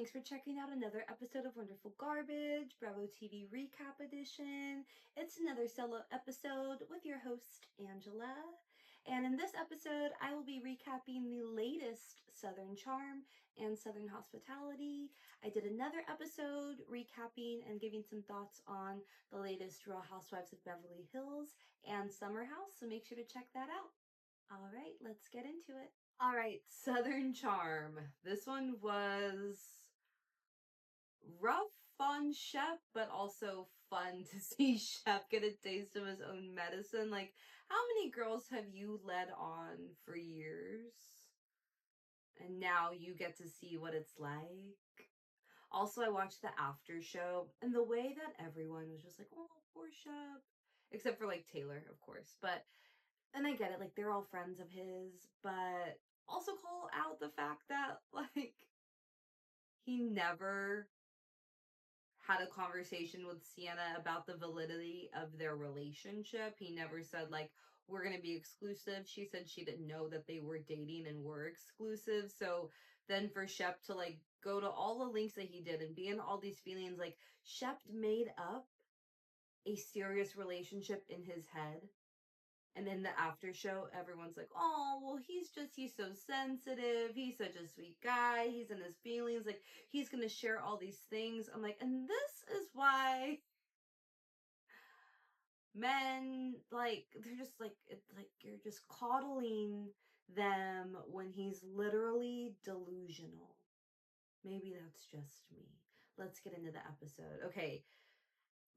Thanks for checking out another episode of Wonderful Garbage, Bravo TV Recap Edition. It's another solo episode with your host, Angela. And in this episode, I will be recapping the latest Southern Charm and Southern Hospitality. I did another episode recapping and giving some thoughts on the latest Real Housewives of Beverly Hills and Summer House, so make sure to check that out. All right, let's get into it. All right, Southern Charm. This one was rough on Shep, but also fun to see Shep get a taste of his own medicine. Like, how many girls have you led on for years? And now you get to see what it's like. Also, I watched the after show, and the way that everyone was just like, oh, poor Shep. Except for, like, Taylor, of course. But, and I get it, like, they're all friends of his, but also call out the fact that, like, he never had a conversation with Sienna about the validity of their relationship. He never said, like, we're going to be exclusive. She said she didn't know that they were dating and were exclusive. So then for Shep to, like, go to all the links that he did and be in all these feelings, like, Shep made up a serious relationship in his head. And in the after show, everyone's like, oh, well, he's so sensitive. He's such a sweet guy. He's in his feelings. Like, he's going to share all these things. I'm like, and this is why men, like, they're just like, it's like you're just coddling them when he's literally delusional. Maybe that's just me. Let's get into the episode. Okay.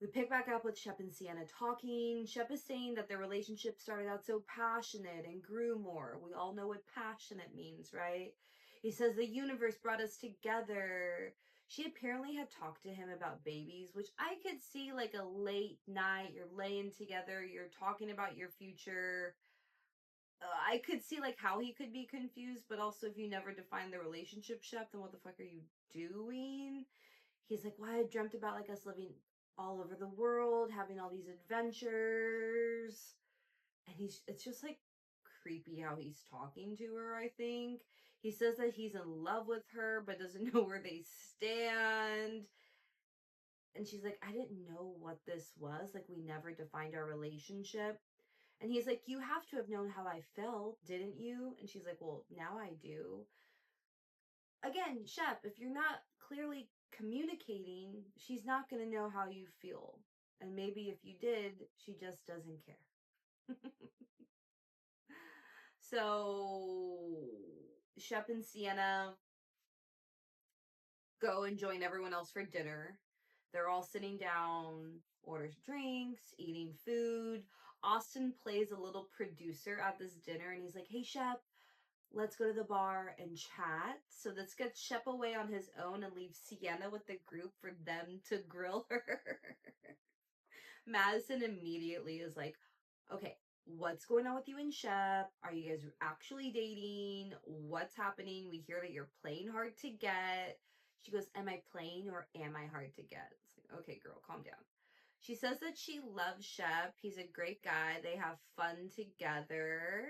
We pick back up with Shep and Sienna talking. Shep is saying that their relationship started out so passionate and grew more. We all know what passionate means, right? He says the universe brought us together. She apparently had talked to him about babies, which I could see like a late night. You're laying together, you're talking about your future. I could see like how he could be confused, but also if you never define the relationship, Shep, then what the fuck are you doing? He's like, well, I dreamt about like us living all over the world, having all these adventures. And it's just like creepy how he's talking to her, I think. He says that he's in love with her, but doesn't know where they stand. And she's like, I didn't know what this was. Like, we never defined our relationship. And he's like, you have to have known how I felt, didn't you? And she's like, well, now I do. Again, Shep, if you're not clearly communicating, she's not going to know how you feel. And maybe if you did, she just doesn't care. So, Shep and Sienna go and join everyone else for dinner. They're all sitting down, orders drinks, eating food. Austen plays a little producer at this dinner, and he's like, hey, Shep, let's go to the bar and chat. So let's get Shep away on his own and leave Sienna with the group for them to grill her. Madison immediately is like, okay, what's going on with you and Shep? Are you guys actually dating? What's happening? We hear that you're playing hard to get. She goes, am I playing or am I hard to get? It's like, okay, girl, calm down. She says that she loves Shep. He's a great guy. They have fun together.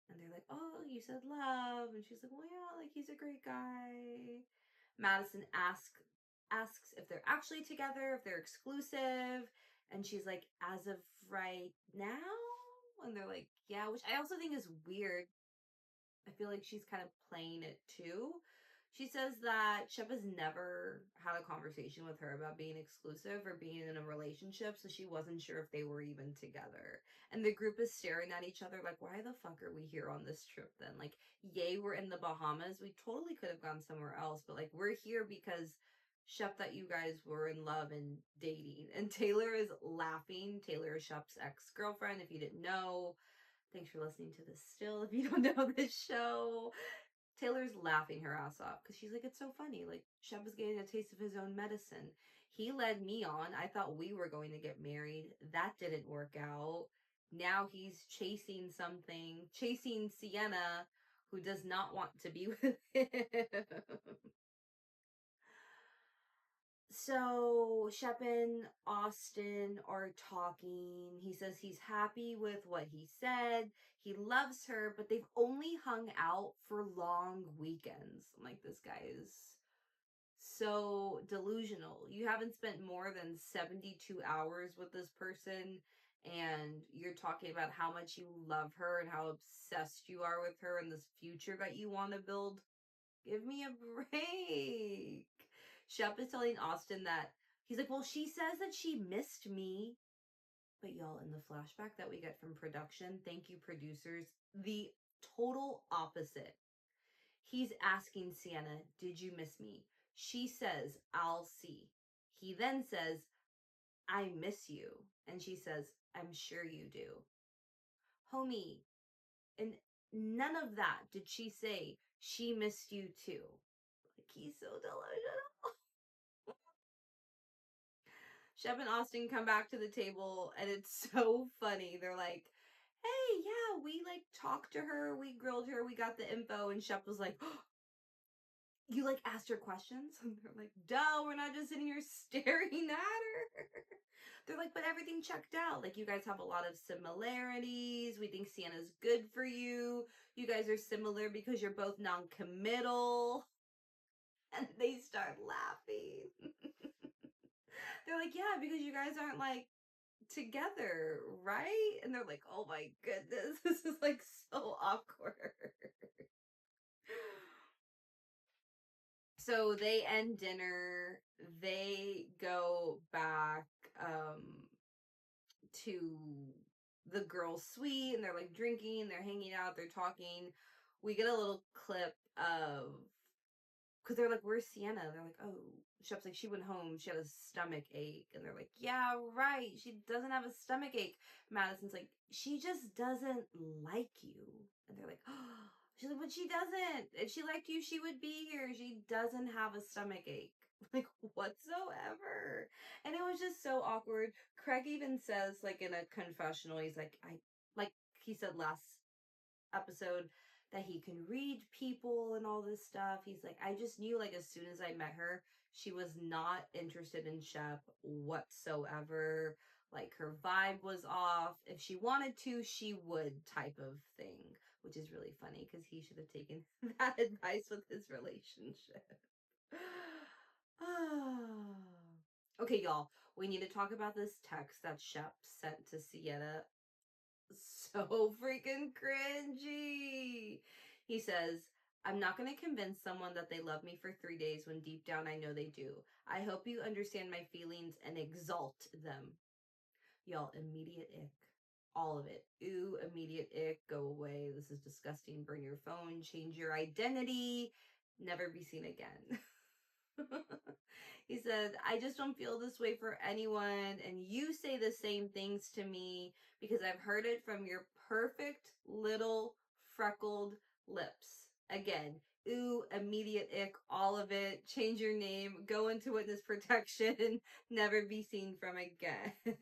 And they're like, oh, you said love. And she's like, well, yeah, like, he's a great guy. Madison asks if they're actually together, if they're exclusive. And she's like, as of right now? And they're like, yeah, which I also think is weird. I feel like she's kind of playing it too. She says that Shep has never had a conversation with her about being exclusive or being in a relationship, so she wasn't sure if they were even together. And the group is staring at each other like, why the fuck are we here on this trip then? Like, yay, we're in the Bahamas. We totally could have gone somewhere else, but like, we're here because Shep thought you guys were in love and dating. And Taylor is laughing. Taylor is Shep's ex-girlfriend, if you didn't know. Thanks for listening to this still, if you don't know this show. Taylor's laughing her ass off because she's like, it's so funny. Like, Shep was getting a taste of his own medicine. He led me on. I thought we were going to get married. That didn't work out. Now he's chasing something, chasing Sienna, who does not want to be with him. So Shep and Austen are talking. He says he's happy with what he said. He loves her, but they've only hung out for long weekends. I'm like, this guy is so delusional. You haven't spent more than 72 hours with this person, and you're talking about how much you love her and how obsessed you are with her and this future that you want to build. Give me a break. Shep is telling Austen that he's like, well, she says that she missed me. But y'all, in the flashback that we get from production, thank you, producers, the total opposite. He's asking Sienna, did you miss me? She says, I'll see. He then says, I miss you. And she says, I'm sure you do. Homie, and none of that did she say, she missed you too. Like, he's so delusional. Shep and Austen come back to the table, and it's so funny. They're like, hey, yeah, we like talked to her, we grilled her, we got the info, and Shep was like, oh, you like asked her questions? And they're like, duh, we're not just sitting here staring at her. They're like, but everything checked out. Like, you guys have a lot of similarities. We think Sienna's good for you. You guys are similar because you're both non-committal. And they start laughing. They're like, yeah, because you guys aren't like together, right? And they're like, oh my goodness, this is like so awkward. So they end dinner, they go back to the girls' suite, and they're like drinking, they're hanging out, they're talking. We get a little clip of, because they're like, where's Sienna? They're like, oh, Shep's like, she went home, she had a stomach ache. And they're like, yeah, right, she doesn't have a stomach ache. Madison's like, she just doesn't like you. And they're like, oh. She's like, but she doesn't. If she liked you, she would be here. She doesn't have a stomach ache. Like, whatsoever. And it was just so awkward. Craig even says, like, in a confessional, he's like, like he said last episode, that he can read people and all this stuff. He's like, I just knew, like, as soon as I met her, she was not interested in Shep whatsoever. Like, her vibe was off. If she wanted to, she would, type of thing, which is really funny because he should have taken that advice with his relationship. Okay, y'all, we need to talk about this text that Shep sent to Sienna. So freaking cringy. He says, I'm not going to convince someone that they love me for 3 days when deep down I know they do. I hope you understand my feelings and exalt them. Y'all, immediate ick. All of it. Ooh, immediate ick. Go away. This is disgusting. Burn your phone. Change your identity. Never be seen again. He said, I just don't feel this way for anyone, and you say the same things to me because I've heard it from your perfect little freckled lips. Again, ooh, immediate ick, all of it. Change your name, go into witness protection, never be seen from again.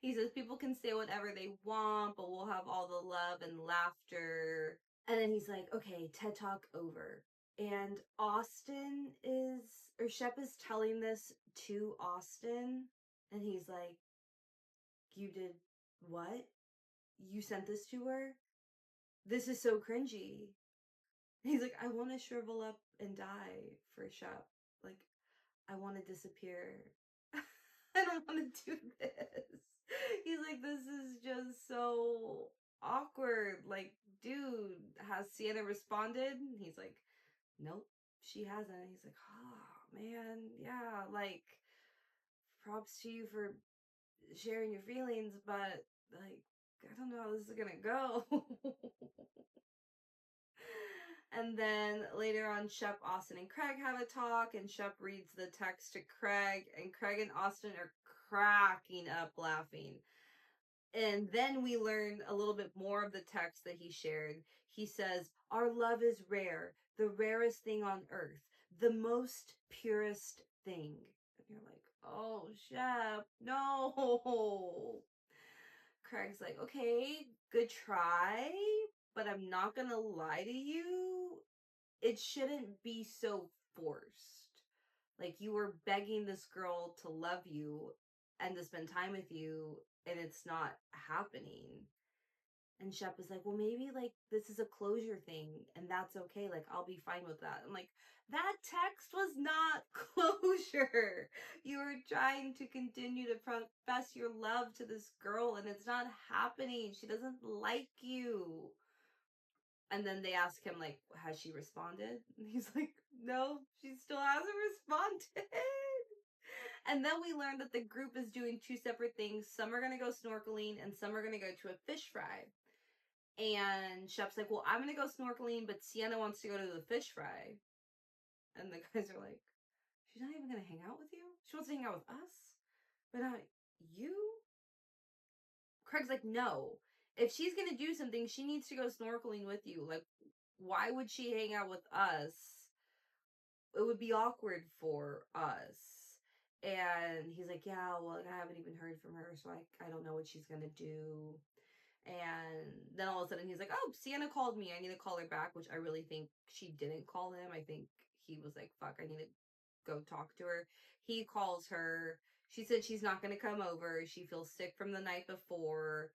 He says, people can say whatever they want, but we'll have all the love and laughter. And then he's like, okay, TED Talk over. And Austen is, or Shep is telling this to Austen. And he's like, you did what? You sent this to her? This is so cringy. He's like, I want to shrivel up and die for Shep. Like, I want to disappear. I don't want to do this. He's like, this is just so awkward. Like, dude, has Sienna responded? He's like, nope, she hasn't. He's like, oh, man, yeah, like, props to you for sharing your feelings, but, like, I don't know how this is gonna go. And then later on, Shep, Austen, and Craig have a talk, and Shep reads the text to Craig, and Craig and Austen are cracking up laughing. And then we learn a little bit more of the text that he shared. He says, our love is rare, the rarest thing on earth, the most purest thing. And you're like, oh, Shep, no. Craig's like, okay, good try, but I'm not gonna lie to you. It shouldn't be so forced. Like, you were begging this girl to love you and to spend time with you, and it's not happening. And Shep is like, well, maybe like this is a closure thing and that's okay. Like, I'll be fine with that. I'm like, that text was not closure. You were trying to continue to profess your love to this girl and it's not happening. She doesn't like you. And then they ask him, like, has she responded? And he's like, no, she still hasn't responded. And then we learned that the group is doing two separate things. Some are going to go snorkeling and some are going to go to a fish fry. And Shep's like, well, I'm going to go snorkeling, but Sienna wants to go to the fish fry. And the guys are like, she's not even going to hang out with you? She wants to hang out with us, but not you? Craig's like, no. If she's going to do something, she needs to go snorkeling with you. Like, why would she hang out with us? It would be awkward for us. And he's like, yeah, well, I haven't even heard from her, so I don't know what she's going to do. And then all of a sudden he's like, oh, Sienna called me. I need to call her back, which I really think she didn't call him. I think he was like, fuck, I need to go talk to her. He calls her. She said she's not going to come over. She feels sick from the night before.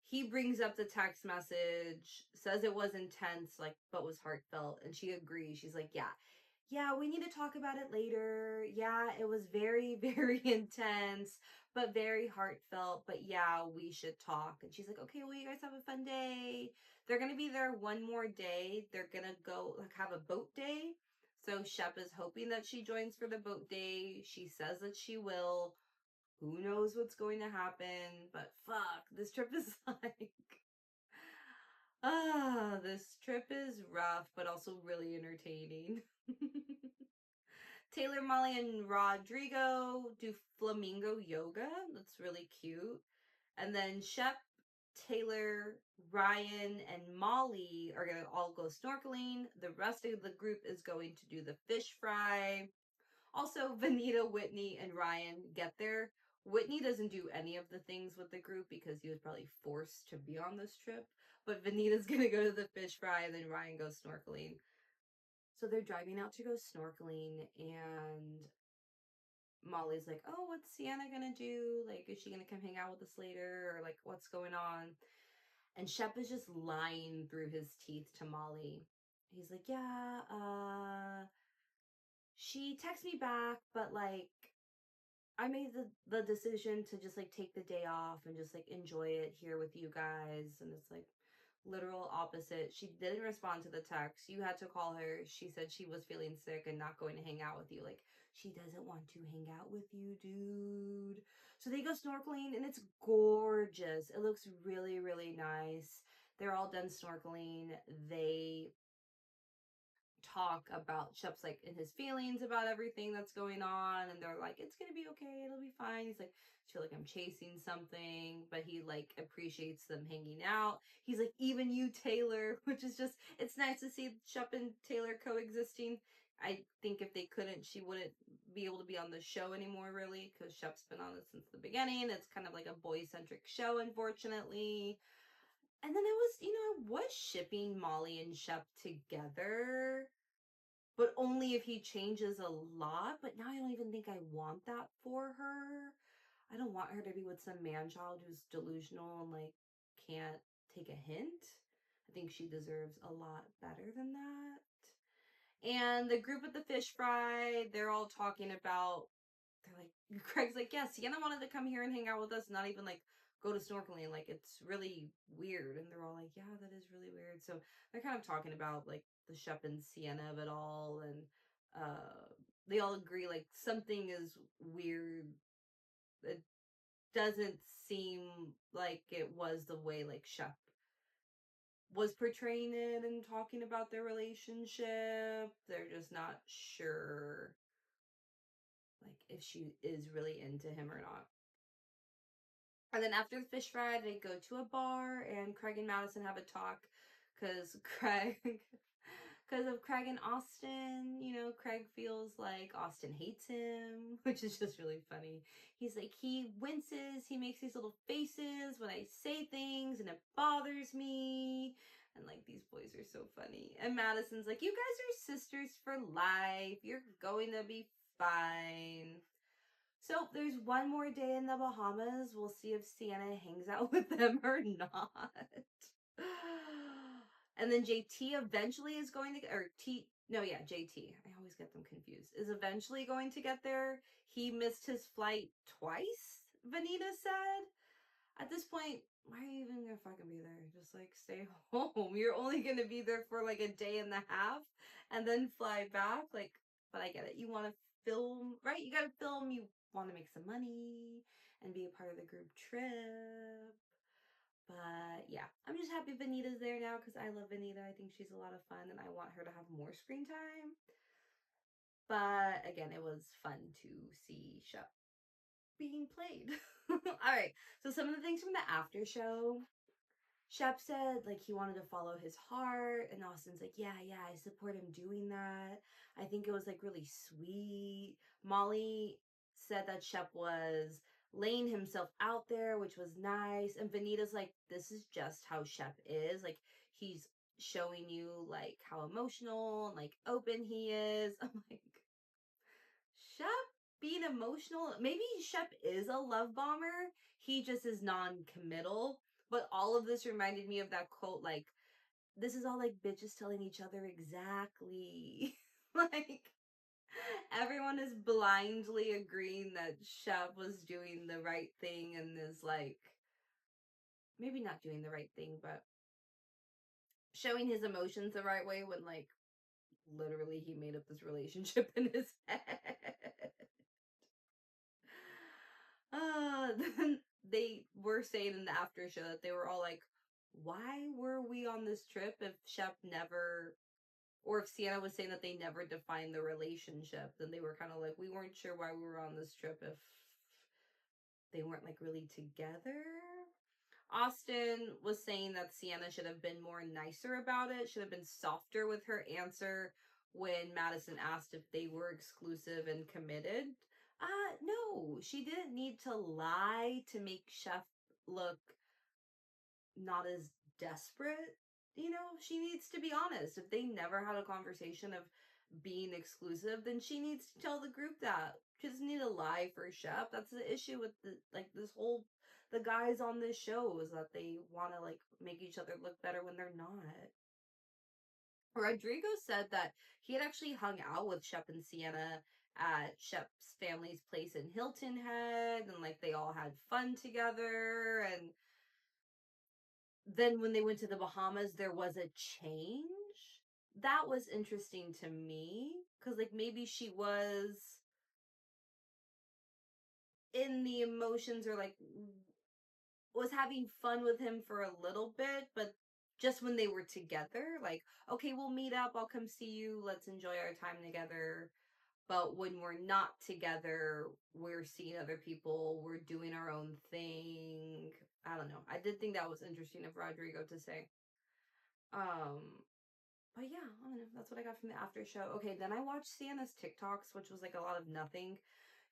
He brings up the text message, says it was intense, like, but was heartfelt. And she agrees. She's like, yeah, we need to talk about it later. Yeah, it was very, very intense, but very heartfelt. But yeah, we should talk. And she's like, okay, well, you guys have a fun day. They're going to be there one more day. They're going to go like have a boat day. So Shep is hoping that she joins for the boat day. She says that she will. Who knows what's going to happen? But fuck, this trip is like, this trip is rough, but also really entertaining. Taylor, Molly, and Rodrigo do flamingo yoga. That's really cute. And then Shep, Taylor, Ryan, and Molly are going to all go snorkeling. The rest of the group is going to do the fish fry. Also, Vanita, Whitney, and Ryan get there. Whitney doesn't do any of the things with the group because he was probably forced to be on this trip. But Vanita's going to go to the fish fry and then Ryan goes snorkeling. So they're driving out to go snorkeling and Molly's like, oh, what's Sienna gonna do? Like, is she gonna come hang out with us later? Or like, what's going on? And Shep is just lying through his teeth to Molly. He's like, yeah, she texted me back, but like, I made the decision to just like take the day off and just like enjoy it here with you guys. And it's like literal opposite. She didn't respond to the text. You had to call her. She said she was feeling sick and not going to hang out with you. Like, she doesn't want to hang out with you, dude. So they go snorkeling and it's gorgeous. It looks really, really nice. They're all done snorkeling. They talk about Shep's like in his feelings about everything that's going on, and they're like, it's gonna be okay, it'll be fine. He's like, I feel like I'm chasing something, but he like appreciates them hanging out. He's like, even you, Taylor, which is just, it's nice to see Shep and Taylor coexisting. I think if they couldn't, she wouldn't be able to be on the show anymore, really, because Shep's been on it since the beginning. It's kind of like a boy-centric show, unfortunately. And then it was, I was shipping Molly and Shep together, but only if he changes a lot. But now I don't even think I want that for her. I don't want her to be with some man-child who's delusional and like can't take a hint. I think she deserves a lot better than that. And the group at the fish fry, they're all talking about, they're like, Craig's like, yeah, Sienna wanted to come here and hang out with us, not even like go to snorkeling. Like, it's really weird. And they're all like, yeah, that is really weird. So they're kind of talking about like the Shep and Sienna of it all. And they all agree like something is weird. It doesn't seem like it was the way like Shep was portraying it and talking about their relationship. They're just not sure like if she is really into him or not. And then after the fish fry, they go to a bar, and Craig and Madison have a talk because because of Craig and Austen. Craig feels like Austen hates him, which is just really funny. He's like, he winces, he makes these little faces when I say things, and it bothers me. And like, these boys are so funny. And Madison's like, you guys are sisters for life. You're going to be fine. So there's one more day in the Bahamas. We'll see if Sienna hangs out with them or not. And then JT eventually is going to, or T, no, yeah, JT. I always get them confused. Is eventually going to get there. He missed his flight twice, Vanita said. At this point, why are you even gonna fucking be there? Just like stay home. You're only gonna be there for like a day and a half and then fly back. Like, but I get it. You want to film, right? You gotta film. You want to make some money and be a part of the group trip. But yeah, I'm just happy Vanita's there now because I love Vanita. I think she's a lot of fun and I want her to have more screen time. But again, it was fun to see Shep being played. All right, so some of the things from the after show. Shep said like he wanted to follow his heart, and Austen's like, yeah, I support him doing that. I think it was like really sweet. Molly said that Shep was laying himself out there, which was nice. And Vanita's like, this is just how Shep is. Like he's showing you like how emotional and like open he is. I'm like, Shep being emotional. Maybe Shep is a love bomber. He just is non-committal. But all of this reminded me of that quote, like, this is all like bitches telling each other exactly. Like, everyone is blindly agreeing that Shep was doing the right thing and is like, maybe not doing the right thing, but showing his emotions the right way when, like, literally he made up this relationship in his head. Then they were saying in the after show that they were all like, why were we on this trip if Shep never, or if Sienna was saying that they never defined the relationship, then they were kind of like, we weren't sure why we were on this trip if they weren't like really together. Austen was saying that Sienna should have been more nicer about it, should have been softer with her answer when Madison asked if they were exclusive and committed. No, she didn't need to lie to make Shep look not as desperate. You know, she needs to be honest. If they never had a conversation of being exclusive, then she needs to tell the group that. She doesn't need to lie for Shep. That's the issue with the like this whole the guys on this show is that they want to like make each other look better when they're not. Rodrigo said that he had actually hung out with Shep and Sienna at Shep's family's place in Hilton Head, and like they all had fun together. And then when they went to the Bahamas, there was a change. That was interesting to me because like maybe she in the emotions or like was having fun with him for a little bit, but just when they were together, like, okay, we'll meet up, I'll come see you, let's enjoy our time together. But when we're not together, we're seeing other people, we're doing our own thing. I don't know. I did think that was interesting of Rodrigo to say. Um, but yeah, I don't know. That's what I got from the after show. Okay, then I watched Sienna's TikToks, which was like a lot of nothing.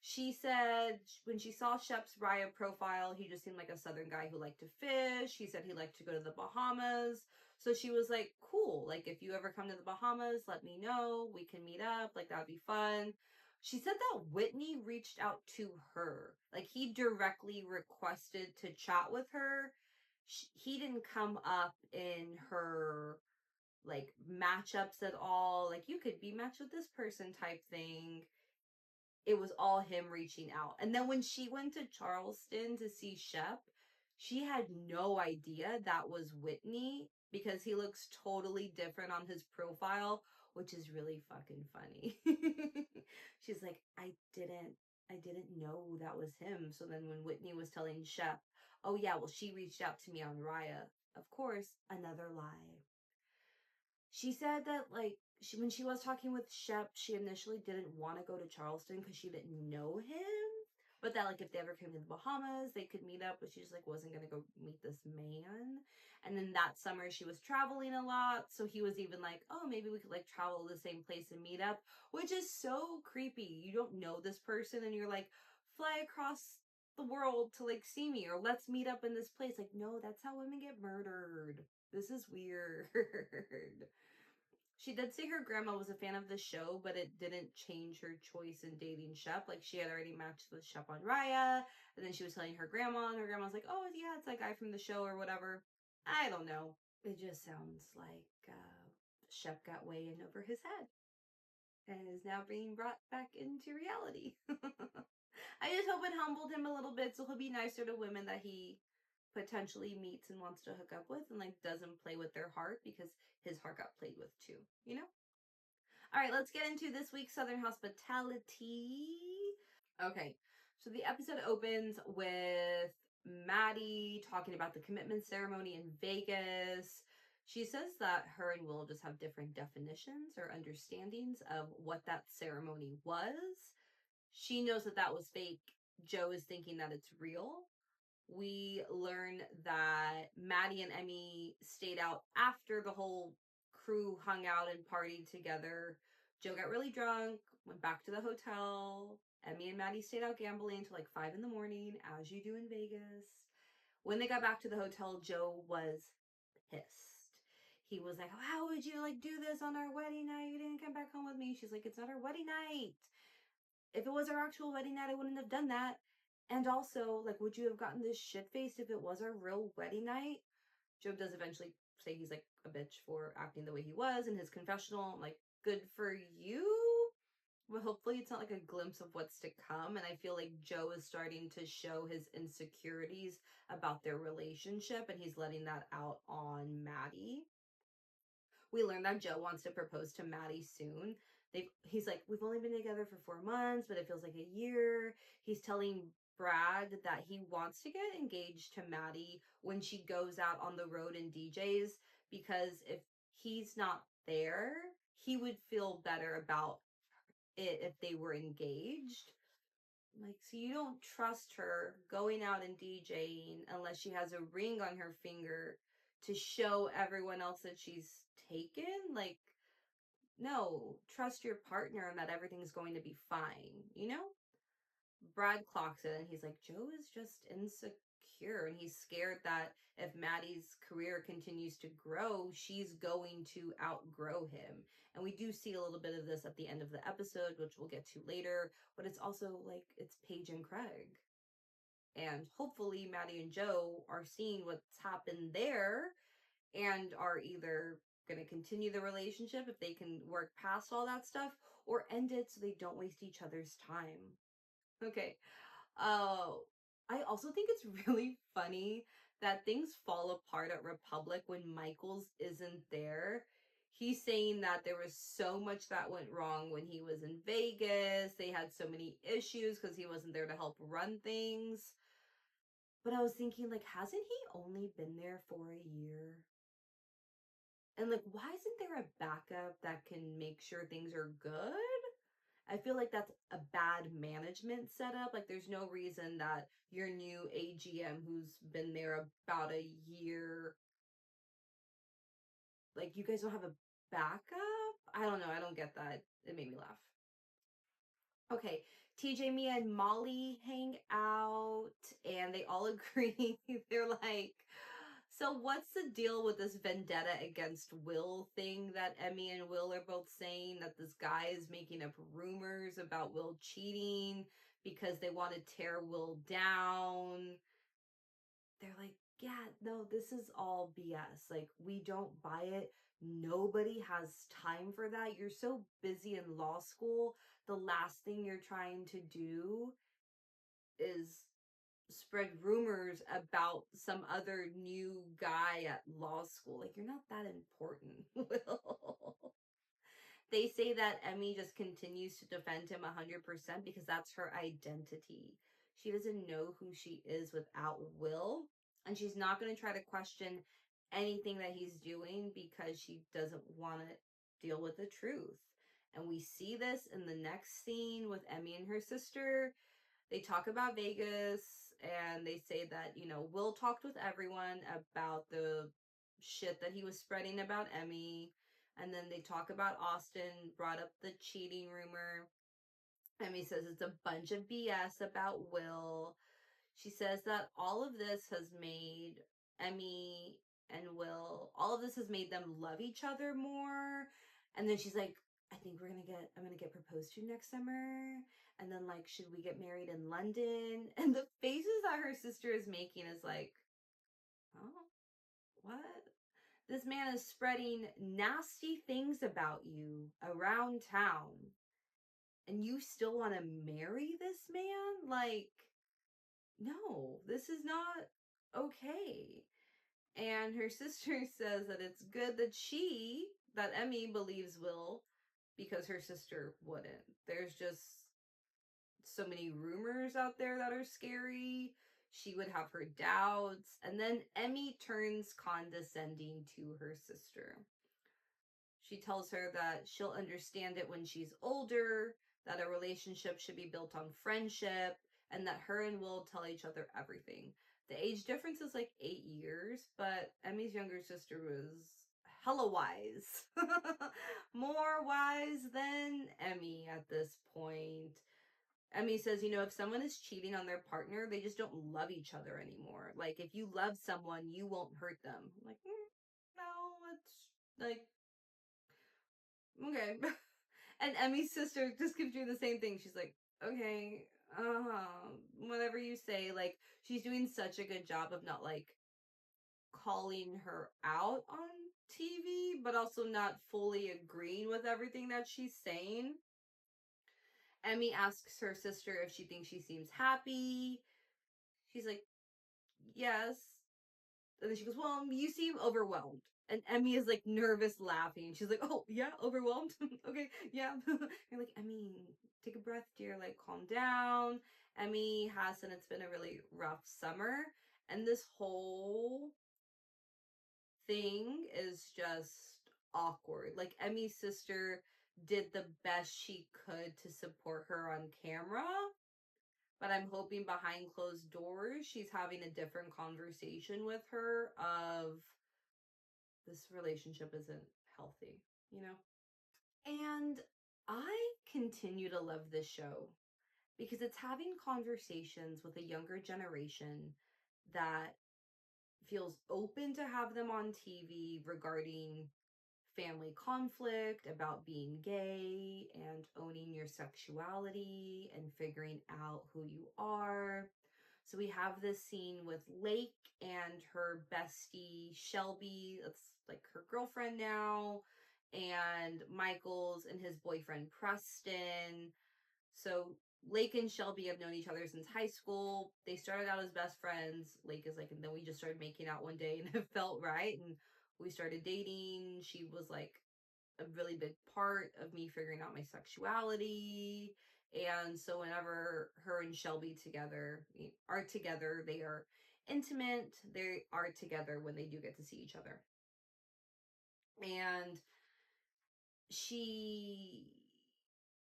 She said when she saw Shep's Raya profile, he just seemed like a southern guy who liked to fish. He said he liked to go to the Bahamas. So she was like, cool. Like, if you ever come to the Bahamas, let me know. We can meet up. Like, that'd be fun. She said that Whitney reached out to her. Like, he directly requested to chat with her. He didn't come up in her like matchups at all. Like you could be matched with this person type thing. It was all him reaching out. And then when she went to Charleston to see Shep, she had no idea that was Whitney because he looks totally different on his profile, which is really fucking funny. She's like, I didn't know that was him. So then when Whitney was telling Shep, oh yeah, well she reached out to me on Raya. Of course, another lie. She said that like when she was talking with Shep, she initially didn't want to go to Charleston because she didn't know him. But that like if they ever came to the Bahamas, they could meet up, but she just like wasn't gonna go meet this man. And then that summer she was traveling a lot, so he was even like, oh, maybe we could like travel to the same place and meet up, which is so creepy. You don't know this person and you're like, fly across the world to like see me, or let's meet up in this place. Like, no, that's how women get murdered. This is weird. She did say her grandma was a fan of the show, but it didn't change her choice in dating Shep. Like, she had already matched with Shep on Raya, and then she was telling her grandma, and her grandma was like, oh, yeah, it's that guy from the show or whatever. I don't know. It just sounds like Shep got way in over his head and is now being brought back into reality. I just hope it humbled him a little bit so he'll be nicer to women that he potentially meets and wants to hook up with, and like doesn't play with their heart because his heart got played with too, you know? All right, let's get into this week's Southern Hospitality. Okay, so the episode opens with Maddi talking about the commitment ceremony in Vegas. She says that her and Will just have different definitions or understandings of what that ceremony was. She knows that that was fake. Joe is thinking that it's real. We learn that Maddi and Emmy stayed out after the whole crew hung out and partied together. Joe got really drunk, went back to the hotel. Emmy and Maddi stayed out gambling until like 5 in the morning, as you do in Vegas. When they got back to the hotel, Joe was pissed. He was like, how would you like do this on our wedding night? You didn't come back home with me. She's like, it's not our wedding night. If it was our actual wedding night, I wouldn't have done that. And also, like, would you have gotten this shit faced if it was our real wedding night? Joe does eventually say he's like a bitch for acting the way he was in his confessional. I'm like, good for you. Well, hopefully it's not like a glimpse of what's to come. And I feel like Joe is starting to show his insecurities about their relationship, and he's letting that out on Maddi. We learned that Joe wants to propose to Maddi soon. He's like, we've only been together for 4 months, but it feels like a year. He's telling Brad that he wants to get engaged to Maddi when she goes out on the road and DJs, because if he's not there, he would feel better about it if they were engaged. Like, so you don't trust her going out and DJing unless she has a ring on her finger to show everyone else that she's taken? Like, no, trust your partner and that everything's going to be fine, you know? Brad clocks it and he's like, Joe is just insecure. And he's scared that if Maddi's career continues to grow, she's going to outgrow him. And we do see a little bit of this at the end of the episode, which we'll get to later. But it's also like, it's Paige and Craig. And hopefully Maddi and Joe are seeing what's happened there and are either going to continue the relationship if they can work past all that stuff, or end it so they don't waste each other's time. Okay. I also think it's really funny that things fall apart at Republic when Michaels isn't there. He's saying that there was so much that went wrong when he was in Vegas. They had so many issues because he wasn't there to help run things. But I was thinking, like, hasn't he only been there for a year? And, like, why isn't there a backup that can make sure things are good? I feel like that's a bad management setup. Like, there's no reason that your new AGM who's been there about a year, like, you guys don't have a backup? I don't know. I don't get that. It made me laugh. Okay, TJ, Mia, and Molly hang out, and they all agree. They're like, so what's the deal with this vendetta against Will thing that Emmy and Will are both saying, that this guy is making up rumors about Will cheating because they want to tear Will down? They're like, yeah, no, this is all BS. Like, we don't buy it. Nobody has time for that. You're so busy in law school. The last thing you're trying to do is spread rumors about some other new guy at law school. Like, you're not that important, Will. They say that Emmy just continues to defend him 100% because that's her identity. She doesn't know who she is without Will, and she's not going to try to question anything that he's doing because she doesn't want to deal with the truth. And we see this in the next scene with Emmy and her sister. They talk about Vegas and they say that, you know, Will talked with everyone about the shit that he was spreading about Emmy. And then they talk about Austen, brought up the cheating rumor. Emmy says it's a bunch of BS about Will. She says that all of this has made Emmy and Will, all of this has made them love each other more. And then she's like, I think I'm gonna get proposed to next summer. And then, like, should we get married in London? And the faces that her sister is making is like, oh, what? This man is spreading nasty things about you around town. And you still want to marry this man? Like, no, this is not okay. And her sister says that it's good that Emmy believes Will, because her sister wouldn't. There's just so many rumors out there that are scary. She would have her doubts. And then Emmy turns condescending to her sister. She tells her that she'll understand it when she's older, that a relationship should be built on friendship, and that her and Will tell each other everything. The age difference is like 8 years, but Emmy's younger sister was hella wise. More wise than Emmy at this point. Emmy says, if someone is cheating on their partner, they just don't love each other anymore. Like, if you love someone, you won't hurt them. I'm like, no, it's like, okay. And Emmy's sister just keeps doing the same thing. She's like, okay, whatever you say. Like, she's doing such a good job of not, like, calling her out on TV, but also not fully agreeing with everything that she's saying. Emmy asks her sister if she thinks she seems happy. She's like, yes. And then she goes, well, you seem overwhelmed. And Emmy is like nervous laughing. She's like, oh, yeah, overwhelmed? Okay, yeah. You're like, Emmy, take a breath, dear. Like, calm down. Emmy has, and it's been a really rough summer. And this whole thing is just awkward. Like, Emmy's sister did the best she could to support her on camera, but I'm hoping behind closed doors she's having a different conversation with her of this relationship isn't healthy, you know? And I continue to love this show because it's having conversations with a younger generation that feels open to have them on TV regarding family conflict, about being gay and owning your sexuality and figuring out who you are. So we have this scene with Lake and her bestie Shelby, that's like her girlfriend now, and Michaels and his boyfriend Preston. So Lake and Shelby have known each other since high school. They started out as best friends. Lake is like, and then we just started making out one day and it felt right. And we started dating. She was like a really big part of me figuring out my sexuality. And so whenever her and Shelby are together, they are intimate. They are together when they do get to see each other. And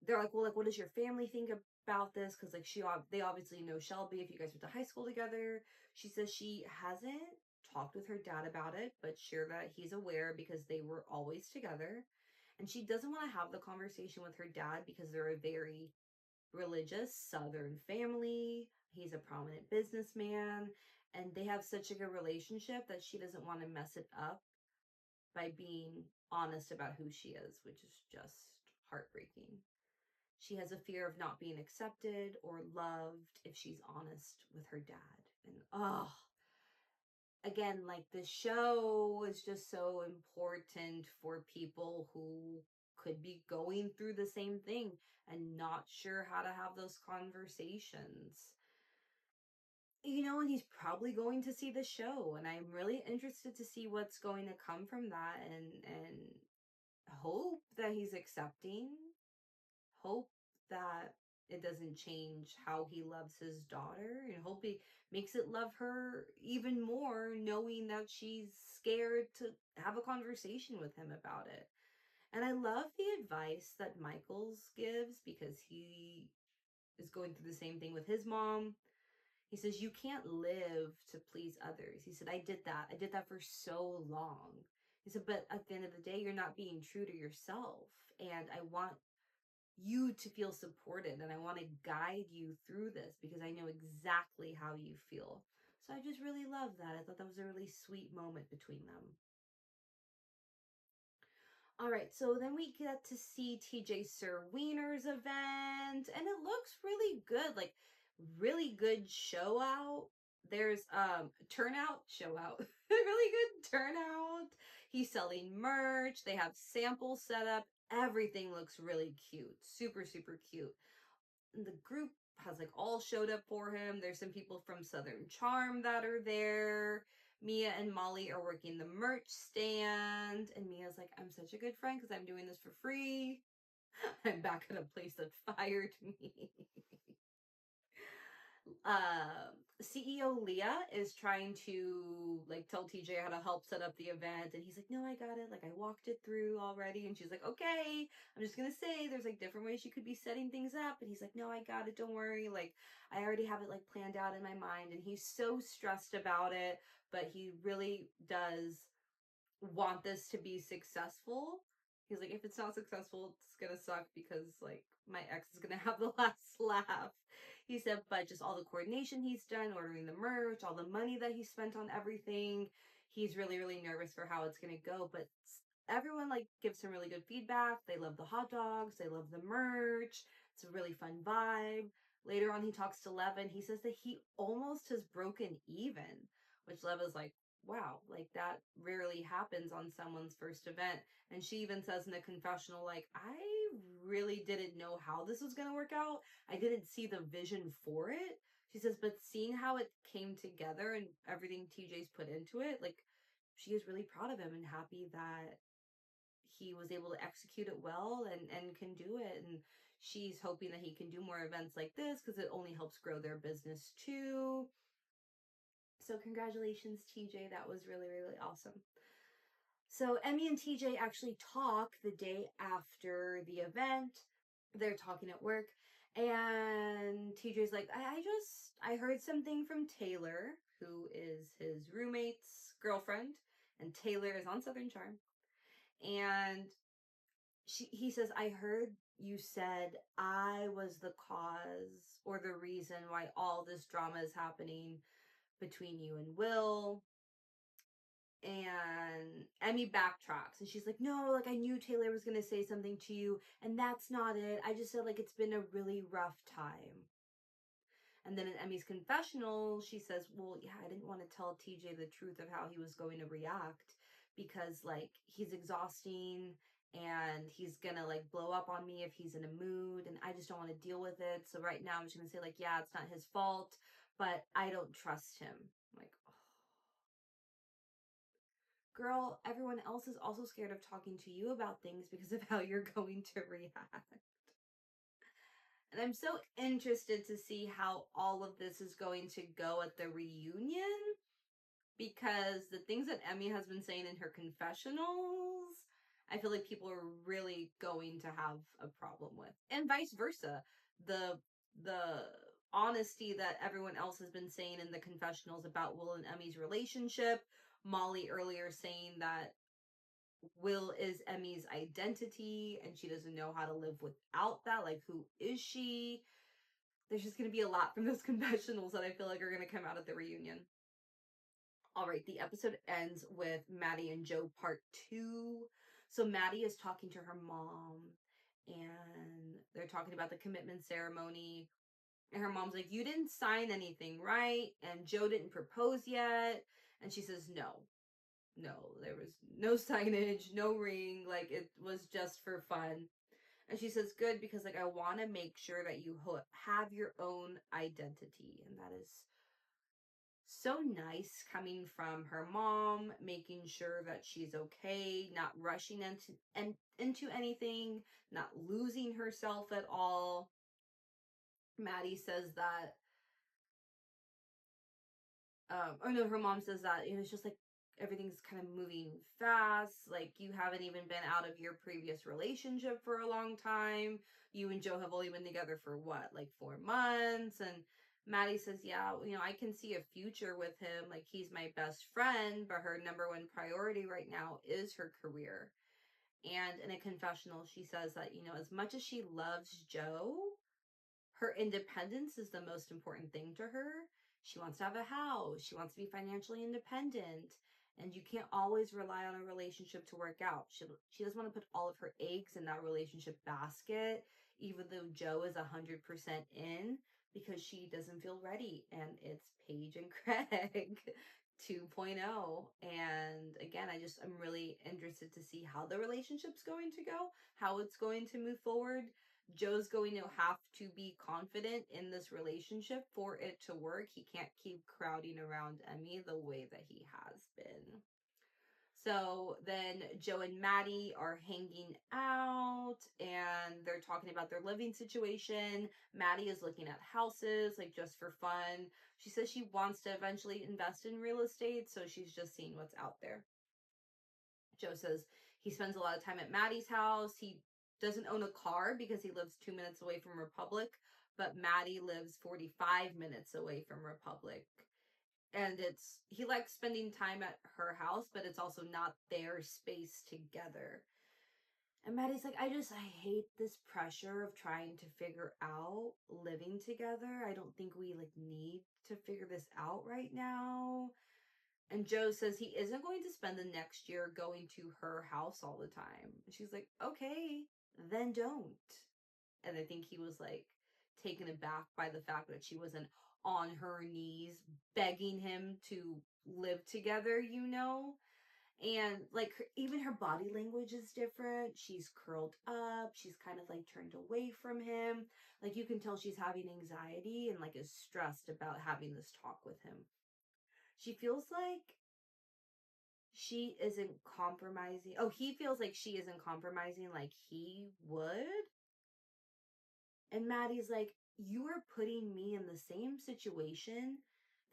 they're like, well, like, what does your family think about this? Because like they obviously know Shelby. If you guys went to high school together, she says she hasn't talked with her dad about it, but sure that he's aware because they were always together. And she doesn't want to have the conversation with her dad because they're a very religious Southern family. He's a prominent businessman, and they have such a good relationship that she doesn't want to mess it up by being honest about who she is, which is just heartbreaking. She has a fear of not being accepted or loved if she's honest with her dad. And again, like, the show is just so important for people who could be going through the same thing and not sure how to have those conversations. And he's probably going to see the show, and I'm really interested to see what's going to come from that, and hope that he's accepting, hope that it doesn't change how he loves his daughter, and hope he makes it love her even more, knowing that she's scared to have a conversation with him about it. And I love the advice that Michaels gives because he is going through the same thing with his mom. He says, you can't live to please others. He said, I did that. I did that for so long. He said, but at the end of the day, you're not being true to yourself. And I want you to feel supported, and I want to guide you through this because I know exactly how you feel. So I just really love that. I thought that was a really sweet moment between them. All right, so then we get to see TJ Sir Wiener's event, and it looks really good, like really good show out. There's turnout, show out, really good turnout. He's selling merch. They have samples set up. Everything looks really cute. Super, super cute. And the group has like all showed up for him. There's some people from Southern Charm that are there. Mia and Molly are working the merch stand. And Mia's like, I'm such a good friend because I'm doing this for free. I'm back at a place that fired me. CEO Leah is trying to like tell TJ how to help set up the event, and he's like, no, I got it, like I walked it through already. And she's like, okay, I'm just gonna say there's like different ways you could be setting things up. And he's like, no, I got it, don't worry, like I already have it like planned out in my mind. And he's so stressed about it, but he really does want this to be successful. He's like, if it's not successful, it's gonna suck because like my ex is gonna have the last laugh. He said, but just all the coordination he's done, ordering the merch, all the money that he spent on everything, he's really, really nervous for how it's gonna go. But everyone like gives him really good feedback. They love the hot dogs, they love the merch. It's a really fun vibe. Later on, he talks to Lev and he says that he almost has broken even, which Lev is like, wow, like that rarely happens on someone's first event. And she even says in the confessional, like, I really didn't know how this was going to work out. I didn't see the vision for it. She says, but seeing how it came together and everything TJ's put into it, like, she is really proud of him and happy that he was able to execute it well and can do it. And she's hoping that he can do more events like this because it only helps grow their business too. So congratulations, TJ. That was really, really awesome. So Emmy and TJ actually talk the day after the event. They're talking at work, and TJ's like, I heard something from Taylor, who is his roommate's girlfriend, and Taylor is on Southern Charm. And he says, I heard you said I was the cause or the reason why all this drama is happening between you and Will. And Emmy backtracks and she's like, no, like I knew Taylor was gonna say something to you, and that's not it. I just said like it's been a really rough time. And then in Emmy's confessional, she says, well, yeah, I didn't want to tell TJ the truth of how he was going to react because like he's exhausting and he's gonna like blow up on me if he's in a mood, and I just don't want to deal with it. So right now I'm just gonna say like, yeah, it's not his fault, but I don't trust him. I'm like, girl, everyone else is also scared of talking to you about things because of how you're going to react. And I'm so interested to see how all of this is going to go at the reunion, because the things that Emmy has been saying in her confessionals, I feel like people are really going to have a problem with. And vice versa. The honesty that everyone else has been saying in the confessionals about Will and Emmy's relationship, Molly earlier saying that Will is Emmy's identity and she doesn't know how to live without that. Like, who is she? There's just going to be a lot from those confessionals that I feel like are going to come out at the reunion. All right, the episode ends with Maddi and Joe part 2. So Maddi is talking to her mom and they're talking about the commitment ceremony. And her mom's like, you didn't sign anything, right? And Joe didn't propose yet. And she says, no, there was no signage, no ring, like it was just for fun. And she says, good, because like I want to make sure that you have your own identity. And that is so nice coming from her mom, making sure that she's okay, not rushing into anything, not losing herself at all. Maddi says that or no, her mom says that, it's just like everything's kind of moving fast. Like you haven't even been out of your previous relationship for a long time. You and Joe have only been together for what, like 4 months? And Maddi says, yeah, I can see a future with him. Like he's my best friend, but her number one priority right now is her career. And in a confessional, she says that, as much as she loves Joe, her independence is the most important thing to her. She wants to have a house. She wants to be financially independent. And you can't always rely on a relationship to work out. She doesn't want to put all of her eggs in that relationship basket, even though Joe is 100% in, because she doesn't feel ready. And it's Paige and Craig. 2.0. And again, I'm really interested to see how the relationship's going to go, how it's going to move forward. Joe's going to have to be confident in this relationship for it to work. He can't keep crowding around Emmy the way that he has been. So then Joe and Maddi are hanging out and they're talking about their living situation. Maddi is looking at houses, like just for fun. She says she wants to eventually invest in real estate, so she's just seeing what's out there. Joe says he spends a lot of time at Maddi's house. He doesn't own a car because he lives 2 minutes away from Republic, but Maddi lives 45 minutes away from Republic. And he likes spending time at her house, but it's also not their space together. And Maddie's like, I hate this pressure of trying to figure out living together. I don't think we need to figure this out right now. And Joe says he isn't going to spend the next year going to her house all the time. And she's like, okay, then don't. And I think he was taken aback by the fact that she wasn't on her knees begging him to live together, And even her body language is different. She's curled up. She's kind of turned away from him. You can tell she's having anxiety and is stressed about having this talk with him. She feels like she isn't compromising. Oh, he feels like she isn't compromising like he would. And Maddie's like, you are putting me in the same situation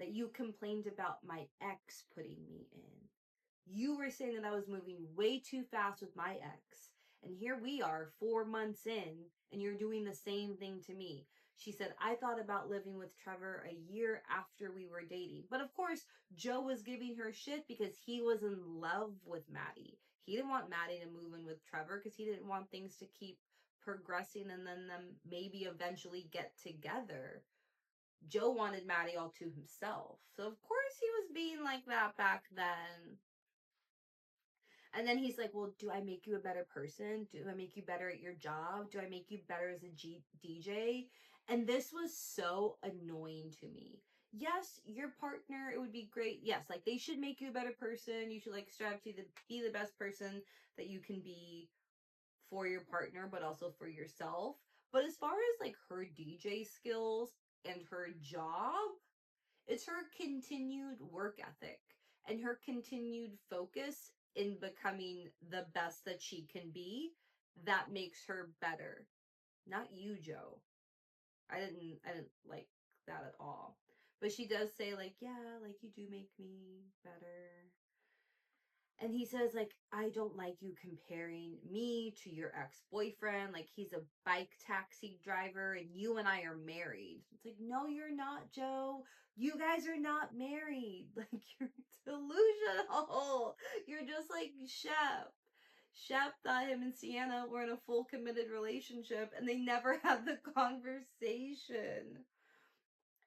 that you complained about my ex putting me in. You were saying that I was moving way too fast with my ex. And here we are 4 months in, and you're doing the same thing to me. She said, I thought about living with Trevor a year after we were dating. But of course, Joe was giving her shit because he was in love with Maddie. He didn't want Maddie to move in with Trevor because he didn't want things to keep progressing and then them maybe eventually get together. Joe wanted Maddie all to himself. So of course he was being like that back then. And then he's like, well, do I make you a better person? Do I make you better at your job? Do I make you better as a DJ? And this was so annoying to me. Yes, your partner, it would be great. Yes, they should make you a better person. You should strive to be the best person that you can be for your partner, but also for yourself. But as far as her DJ skills and her job, it's her continued work ethic and her continued focus in becoming the best that she can be that makes her better. Not you, Joe. I didn't like that at all. But she does say yeah, you do make me better. And he says, I don't like you comparing me to your ex-boyfriend. He's a bike taxi driver and you and I are married. It's no, you're not, Joe. You guys are not married. You're delusional. You're just like Shep. Shep thought him and Sienna were in a full committed relationship and they never had the conversation.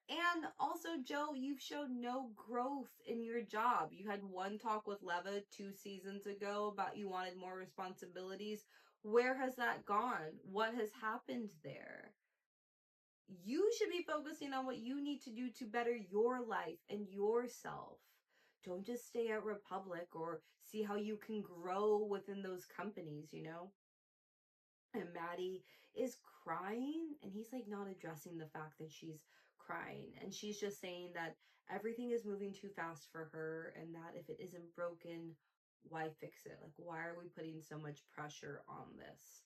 And also, Joe, you've shown no growth in your job. You had one talk with Leva 2 seasons ago about you wanted more responsibilities. Where has that gone? What has happened there? You should be focusing on what you need to do to better your life and yourself. Don't just stay at Republic or see how you can grow within those companies, And Maddi is crying and he's not addressing the fact that she's crying, and she's just saying that everything is moving too fast for her and that if it isn't broken, why fix it? Why are we putting so much pressure on this?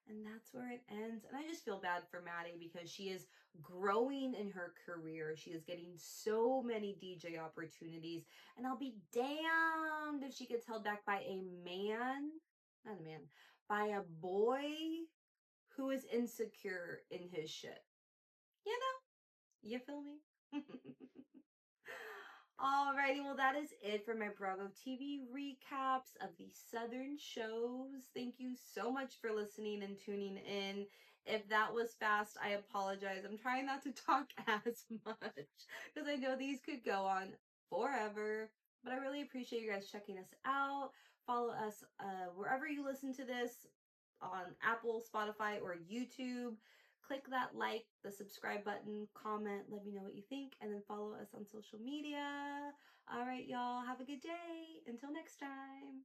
And that's where it ends. And I just feel bad for Maddi because she is growing in her career. She is getting so many DJ opportunities, and I'll be damned if she gets held back by a man, not a man, by a boy who is insecure in his shit. You feel me? Alrighty, well, that is it for my Bravo TV recaps of the Southern shows. Thank you so much for listening and tuning in. If that was fast, I apologize. I'm trying not to talk as much because I know these could go on forever. But I really appreciate you guys checking us out. Follow us wherever you listen to this, on Apple, Spotify, or YouTube. click that like, the subscribe button, comment, let me know what you think, and then follow us on social media. All right, y'all, have a good day. Until next time.